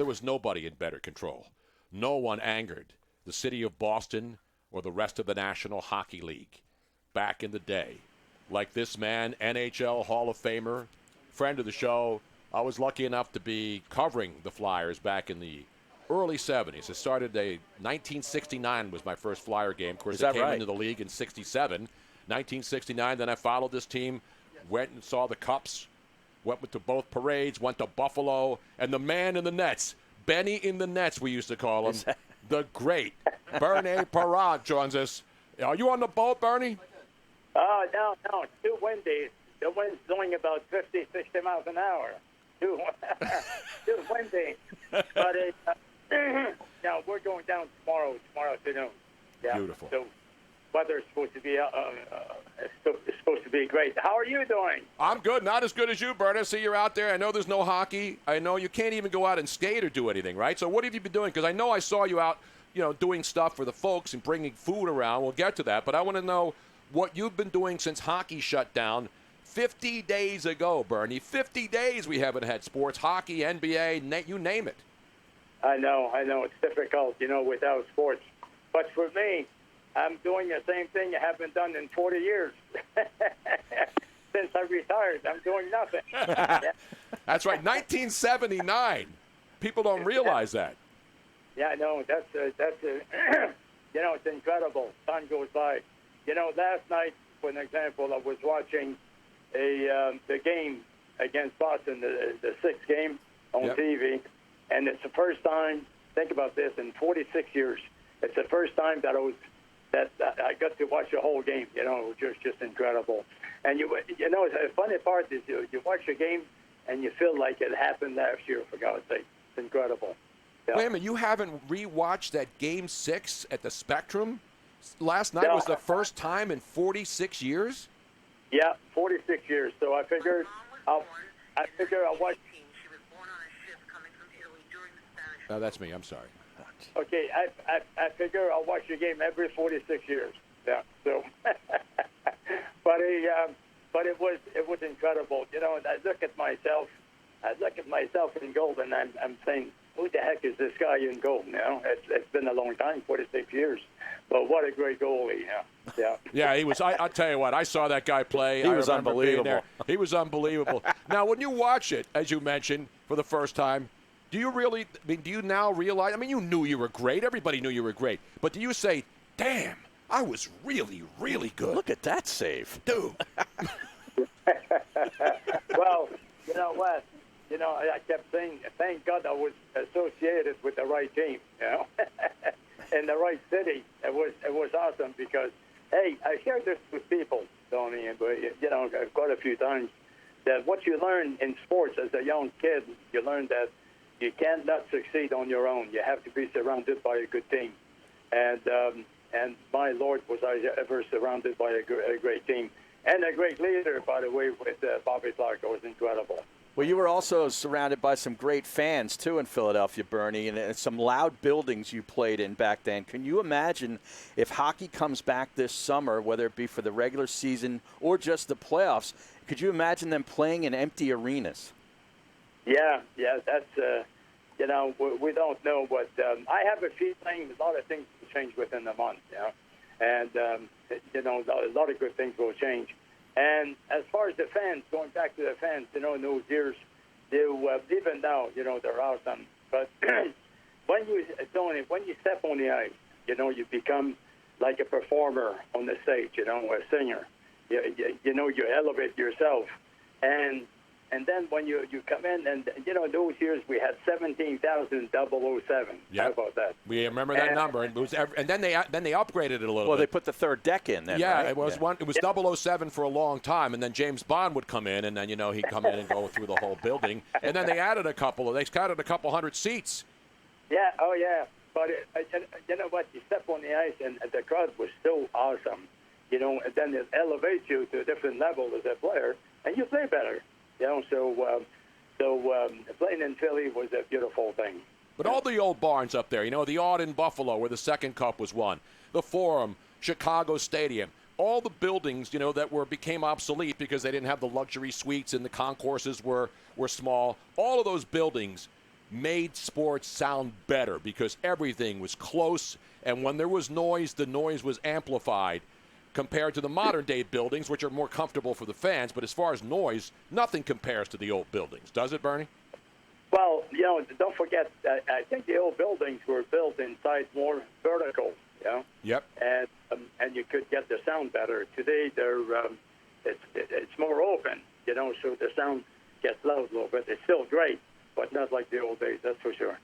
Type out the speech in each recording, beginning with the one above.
there was nobody in better control. No one angered the city of Boston or the rest of the National Hockey League back in the day like this man, NHL Hall of Famer, friend of the show. I was lucky enough to be covering the Flyers back in the early 70s. It started 1969 was my first Flyer game. Of course, they came into the league in 67. 1969, then I followed this team, went and saw the Cups, went to both parades, went to Buffalo, and the man in the nets, Benny in the nets, we used to call him, the great Bernie Parent joins us. Are you on the boat, Bernie? Oh, no, it's too windy. The wind's blowing about 50, 60 miles an hour. Too windy. But we're going down tomorrow afternoon. Yeah. Beautiful. So weather's supposed to be supposed to be great. How are you doing? I'm good. Not as good as you, Bert. I see you're out there. I know there's no hockey. I know you can't even go out and skate or do anything, right? So what have you been doing? Because I know I saw you out, doing stuff for the folks and bringing food around. We'll get to that. But I want to know what you've been doing since hockey shut down 50 days ago, Bernie. 50 days we haven't had sports, hockey, NBA, you name it. I know. It's difficult, without sports. But for me, I'm doing the same thing I haven't done in 40 years. Since I retired, I'm doing nothing. That's right, 1979. People don't realize that. Yeah, I know. That's it's incredible. Time goes by. Last night, for an example, I was watching the game against Boston, the sixth game on TV, and it's the first time. Think about this: in 46 years, it's the first time that I got to watch the whole game. It was just incredible. And the funny part is you watch a game and you feel like it happened last year. For God's sake, it's incredible. Yeah. Wait a minute, you haven't rewatched that Game 6 at the Spectrum? Last night was the first time in 46 years? Yeah, 46 years. So I figured I'll watch. Oh, that's me. I'm sorry. Okay, I figure I'll watch the game every 46 years. Yeah. So, but it was incredible. I look at myself in gold, and I'm saying, who the heck is this guy in gold? It's been a long time, 46 years. But what a great goalie. Yeah. Yeah, he was. I'll tell you what. I saw that guy play. He was unbelievable. He was unbelievable. Now, when you watch it, as you mentioned, for the first time, do you now realize? I mean, you knew you were great. Everybody knew you were great. But do you say, damn, I was really, really good? Look at that save. Dude. Well, you know what? I kept saying, thank God I was associated with the right team, in the right city. It was awesome because, hey, I shared this with people, Tony, and quite a few times, that what you learn in sports as a young kid, you learn that you cannot succeed on your own. You have to be surrounded by a good team. And my Lord, was I ever surrounded by a great team. And a great leader, by the way, with Bobby Clark. It was incredible. Well, you were also surrounded by some great fans, too, in Philadelphia, Bernie, and some loud buildings you played in back then. Can you imagine if hockey comes back this summer, whether it be for the regular season or just the playoffs, could you imagine them playing in empty arenas? Yeah, that's, we don't know, but I have a feeling a lot of things will change within a month, and, a lot of good things will change. And as far as the fans, going back to the fans, in those years, even now, they're awesome. But when you step on the ice, you become like a performer on the stage, a singer. You elevate yourself. And then when you come in, and, those years we had 17,007. Yep. How about that? We remember that number. And, then they upgraded it a little bit. Well, they put the third deck in then, yeah, right? it was 007 for a long time, and then James Bond would come in, and then, he'd come in and go through the whole building. And then they added a couple hundred seats. Yeah, oh, yeah. But you know what? You step on the ice, and the crowd was so awesome. And then it elevates you to a different level as a player, and you play better. So playing in Philly was a beautiful thing. But all the old barns up there, the Aud in Buffalo where the second cup was won, the Forum, Chicago Stadium, all the buildings, that became obsolete because they didn't have the luxury suites and the concourses were small. All of those buildings made sports sound better because everything was close, and when there was noise, the noise was amplified compared to the modern-day buildings, which are more comfortable for the fans. But as far as noise, nothing compares to the old buildings. Does it, Bernie? Well, don't forget, I think the old buildings were built inside more vertical, Yep. And you could get the sound better. Today, it's more open, so the sound gets loud a little bit. It's still great, but not like the old days, that's for sure.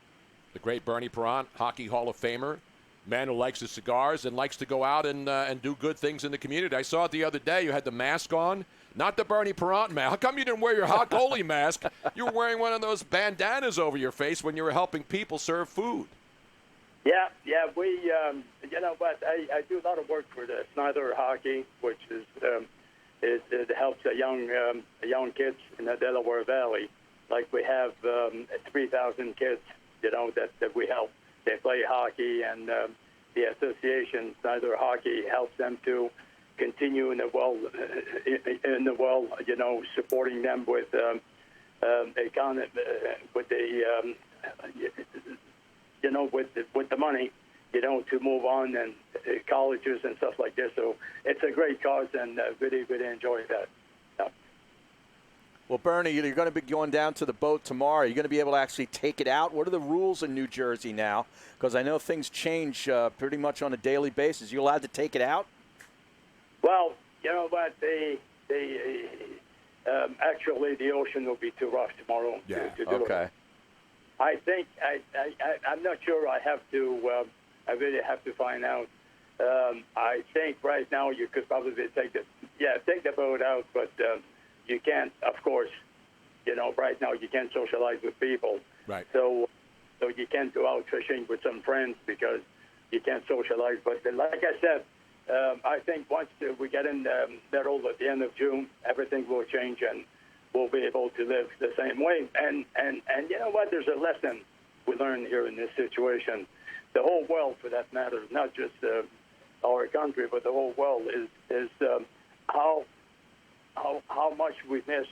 The great Bernie Perrant, Hockey Hall of Famer, man who likes his cigars and likes to go out and do good things in the community. I saw it the other day. You had the mask on. Not the Bernie Perrant mask. How come you didn't wear your hot goalie mask? You were wearing one of those bandanas over your face when you were helping people serve food. Yeah, we, but I do a lot of work for the Snyder Hockey, which is it helps the young kids in the Delaware Valley. Like we have 3,000 kids, that we help. They play hockey, and the association Snyder Hockey helps them to continue in the well, supporting them with with the money, to move on and colleges and stuff like this. So it's a great cause, and really, really enjoy that. Yeah. Well, Bernie, you're going to be going down to the boat tomorrow. You're going to be able to actually take it out. What are the rules in New Jersey now? Because I know things change pretty much on a daily basis. You allowed to take it out? Well, actually, the ocean will be too rough tomorrow to do it. I think I'm not sure. I have to. I really have to find out. I think right now you could probably take the boat out, but you can't. Of course, right now you can't socialize with people. Right. So you can't go out fishing with some friends because you can't socialize. But like I said, I think once we get in the middle at the end of June, everything will change and we'll be able to live the same way. And you know what? There's a lesson we learned here in this situation. The whole world, for that matter, not just our country, but the whole world is how much we miss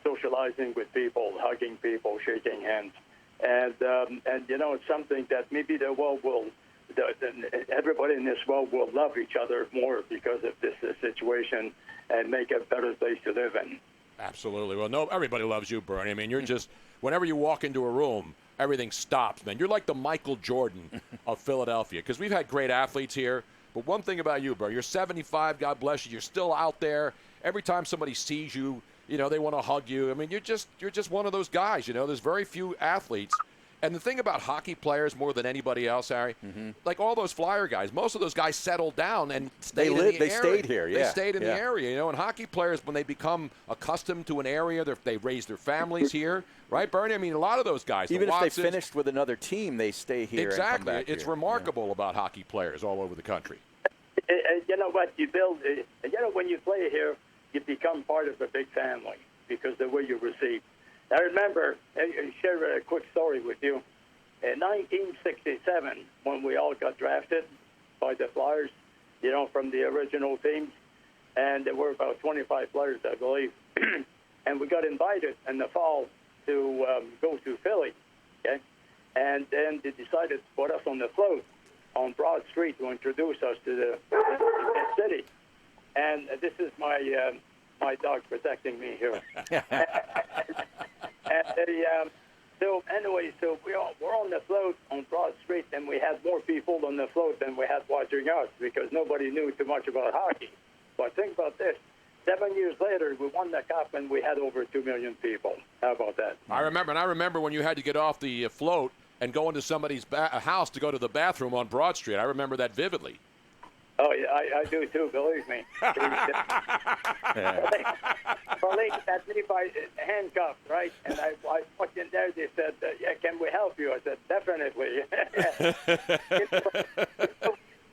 socializing with people, hugging people, shaking hands, and it's something that maybe the world will. Everybody in this world will love each other more because of this situation and make a better place to live in. Absolutely. Well, everybody loves you, Bernie. I mean, you're just, whenever you walk into a room, everything stops, man. You're like the Michael Jordan of Philadelphia, because we've had great athletes here. But one thing about you, Bernie, you're 75, God bless you. You're still out there. Every time somebody sees you, they want to hug you. I mean, you're just one of those guys, There's very few athletes. And the thing about hockey players more than anybody else, Harry, like all those Flyer guys, most of those guys settled down and stayed in the area. They stayed here, They stayed in the area, And hockey players, when they become accustomed to an area, they raise their families here, right, Bernie? I mean, a lot of those guys. Even if they finished with another team, they stay here. Exactly. And come back It's here. remarkable about hockey players all over the country. You know what? You build. When you play here, you become part of a big family because the way you receive. I remember, I share a quick story with you. In 1967, when we all got drafted by the Flyers, from the original teams, and there were about 25 players, I believe, and we got invited in the fall to go to Philly, okay? And then they decided to put us on the float on Broad Street to introduce us to the city. And this is my dog protecting me here. So we're on the float on Broad Street, and we had more people on the float than we had watching us because nobody knew too much about hockey. But think about this. 7 years later, we won the cup, and we had over 2 million people. How about that? I remember when you had to get off the float and go into somebody's house to go to the bathroom on Broad Street. I remember that vividly. Oh, yeah, I do too, believe me. Colleen had me by handcuffed, right? And I walked in there, they said, can we help you? I said, definitely.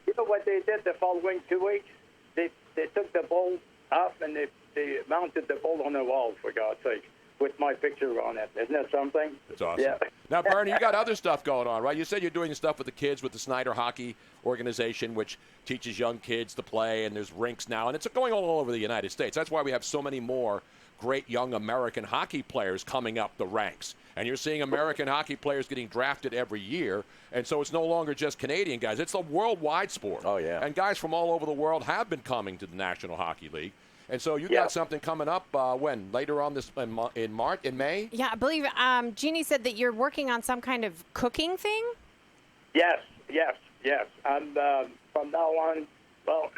You know what they did the following 2 weeks? They took the bowl off and they mounted the bowl on the wall, for God's sake, with my picture on it. Isn't that something? It's awesome. Yeah. Now, Bernie, you got other stuff going on, right? You said you're doing stuff with the kids with the Snyder Hockey Organization, which teaches young kids to play, and there's rinks now, and it's going all over the United States. That's why we have so many more great young American hockey players coming up the ranks. And you're seeing American hockey players getting drafted every year. And so it's no longer just Canadian guys. It's a worldwide sport. Oh, yeah. And guys from all over the world have been coming to the National Hockey League. And so you got something coming up when? Later on this in May? Yeah, I believe Jeannie said that you're working on some kind of cooking thing? Yes. I'm from now on, well,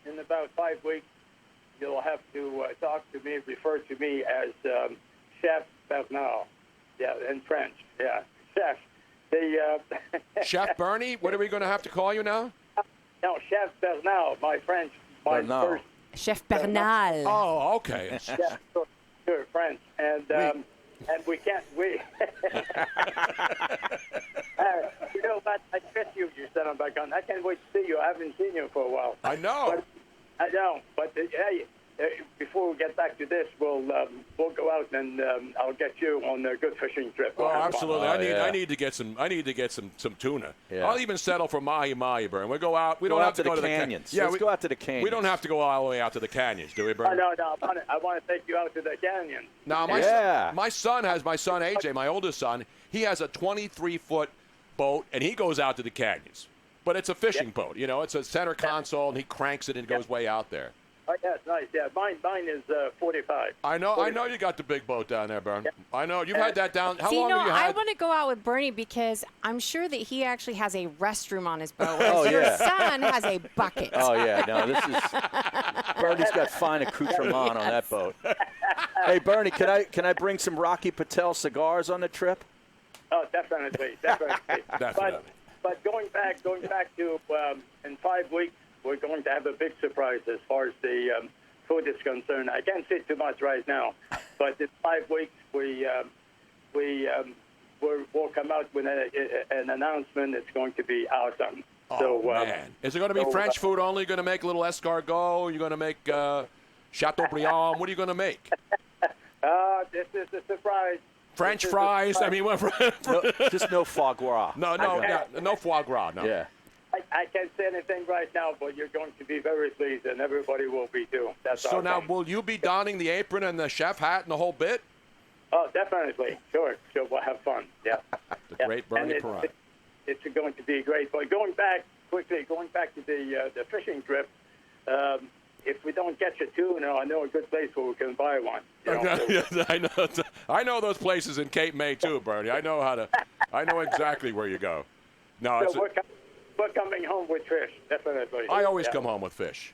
in about 5 weeks, you'll have to refer to me as Chef Bernard. Yeah, in French. Yeah, Chef. Chef Bernie? What are we going to have to call you now? No, Chef Bernard, my French. First. Chef Bernal. Oh, okay. Yeah, sure, French. And we can't, you know what, I miss you said on back on. I can't wait to see you. I haven't seen you for a while. I know. I know, but hey, before we get back to this, we'll go out and I'll get you on a good fishing trip. Oh, absolutely! Oh, I need to get some tuna. Yeah. I'll even settle for mahi, Bern. We go out. We Go don't out have to go the to canyons. Yeah, Let's go out to the canyons. We don't have to go all the way out to the canyons, do we, Bern? No. I want to take you out to the canyon. Now, my son AJ, my oldest son. He has a 23-foot boat, and he goes out to the canyons. But it's a fishing boat. You know, it's a center console, and he cranks it and goes way out there. Oh, yeah, it's nice. Yeah, mine is 45. I know you got the big boat down there, Bern. I know you've had that down. How long have you I had? want to go out with Bernie because I'm sure that he actually has a restroom on his boat. Oh, Whereas your yeah. son has a bucket. Oh, yeah. No, this is – Bernie's got fine accoutrement on that boat. Hey, Bernie, can I bring some Rocky Patel cigars on the trip? Oh, definitely. Definitely. But going back to in 5 weeks, we're going to have a big surprise as far as the food is concerned. I can't say too much right now, but in 5 weeks we'll come out with an announcement. It's going to be awesome. Oh, man. Is it going to be French food only? You're going to make a little escargot? You're going to make Chateaubriand? What are you going to make? This is a surprise. French fries? I mean, Just no foie gras. No foie gras. No. Yeah. I can't say anything right now, but you're going to be very pleased, and everybody will be too. So now, will you be donning the apron and the chef hat and the whole bit? Oh, definitely. Sure. We'll have fun. Yeah. The great Bernie Perron. It's going to be great. But going back to the fishing trip, if we don't catch a tuna, I know a good place where we can buy one. I know those places in Cape May too, Bernie. I know exactly where you go. No, so we're coming home with fish, definitely. I always come home with fish.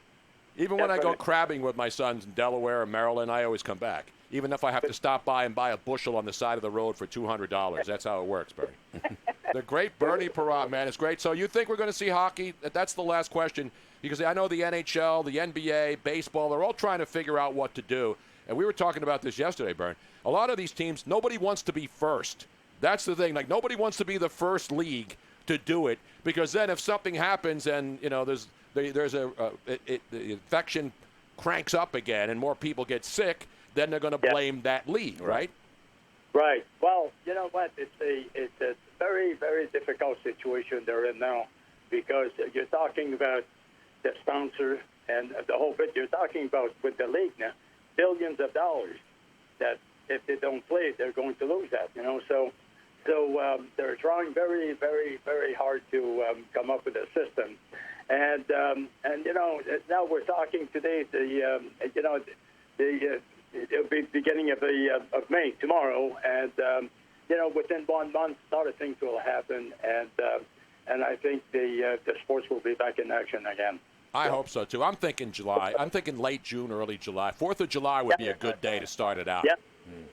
Even when I go crabbing with my sons in Delaware or Maryland, I always come back. Even if I have to stop by and buy a bushel on the side of the road for $200. That's how it works, Bernie. The great Bernie Perron, man. It's great. So you think we're going to see hockey? That's the last question. Because I know the NHL, the NBA, baseball, they're all trying to figure out what to do. And we were talking about this yesterday, Bern. A lot of these teams, nobody wants to be first. That's the thing. Like, nobody wants to be the first league to do it. Because then if something happens and, you know, the infection cranks up again and more people get sick, then they're going to blame that league, right? Right. Well, you know what? It's a very, very difficult situation they're in now because you're talking about the sponsor and the whole bit. You're talking about with the league now, billions of dollars that if they don't play, they're going to lose that, you know. So they're trying very, very, very hard to come up with a system. And you know, now we're talking today, it'll be beginning of May tomorrow, and you know, within 1 month, a lot of things will happen, and I think the sports will be back in action again. I hope so too. I'm thinking July. I'm thinking late June, early July. 4th of July would be a good day to start it out.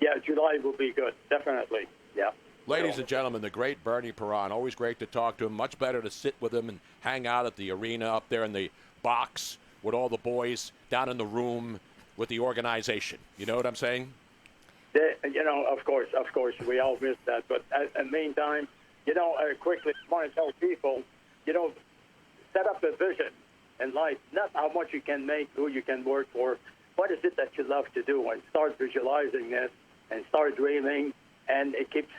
Yeah, July will be good, definitely. Yeah. Ladies and gentlemen, the great Bernie Perron. Always great to talk to him. Much better to sit with him and hang out at the arena up there in the box with all the boys down in the room with the organization. You know what I'm saying? You know, of course, we all miss that. But in the meantime, you know, quickly, I want to tell people, you know, set up a vision in life, not how much you can make, who you can work for. What is it that you love to do? And start visualizing this and start dreaming, and it keeps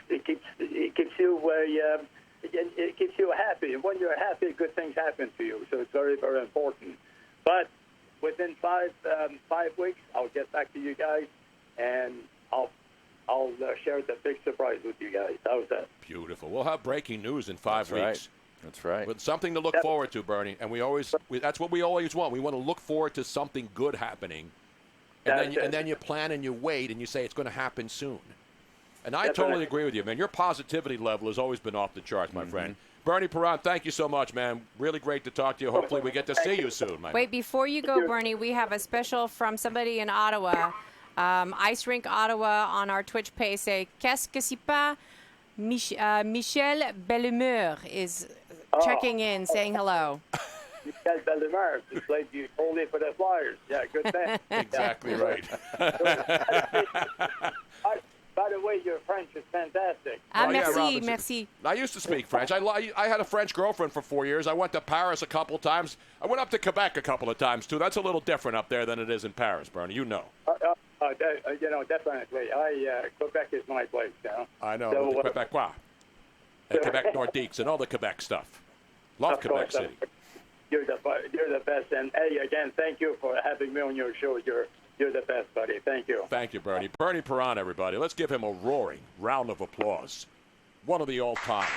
you happy. And when you're happy, good things happen to you. So it's very, very important. But within 5 weeks, I'll get back to you guys. and I'll share the big surprise with you guys. How's that? Beautiful. We'll have breaking news in 5 That's right. weeks. That's right. With something to look forward to, Bernie. And that's what we always want. We want to look forward to something good happening. And then you plan and you wait and you say it's going to happen soon. And I totally agree with you, man. Your positivity level has always been off the charts, my friend. Bernie Perron, thank you so much, man. Really great to talk to you. Hopefully we get to see you soon, man. Wait, before you go, Bernie, we have a special from somebody in Ottawa, Ice Rink Ottawa, on our Twitch page. Say, qu'est-ce que c'est pas? Michel Bellumeur is checking in, saying hello. Michel Bellumeur, who played you only for the Flyers. Yeah, good thing. Exactly right. By the way, your French is fantastic. Merci, merci. I used to speak French. I had a French girlfriend for 4 years. I went to Paris a couple of times. I went up to Quebec a couple of times, too. That's a little different up there than it is in Paris, Bernie. You know. Definitely. Quebec is my place, you know. I know. So, the Quebecois. And Quebec Nordiques and all the Quebec stuff. Love Quebec City. You're the best. And, hey, again, thank you for having me on your show. You're the best, buddy. Thank you. Thank you, Bernie. Bernie Perron, everybody. Let's give him a roaring round of applause. One of the all-timers.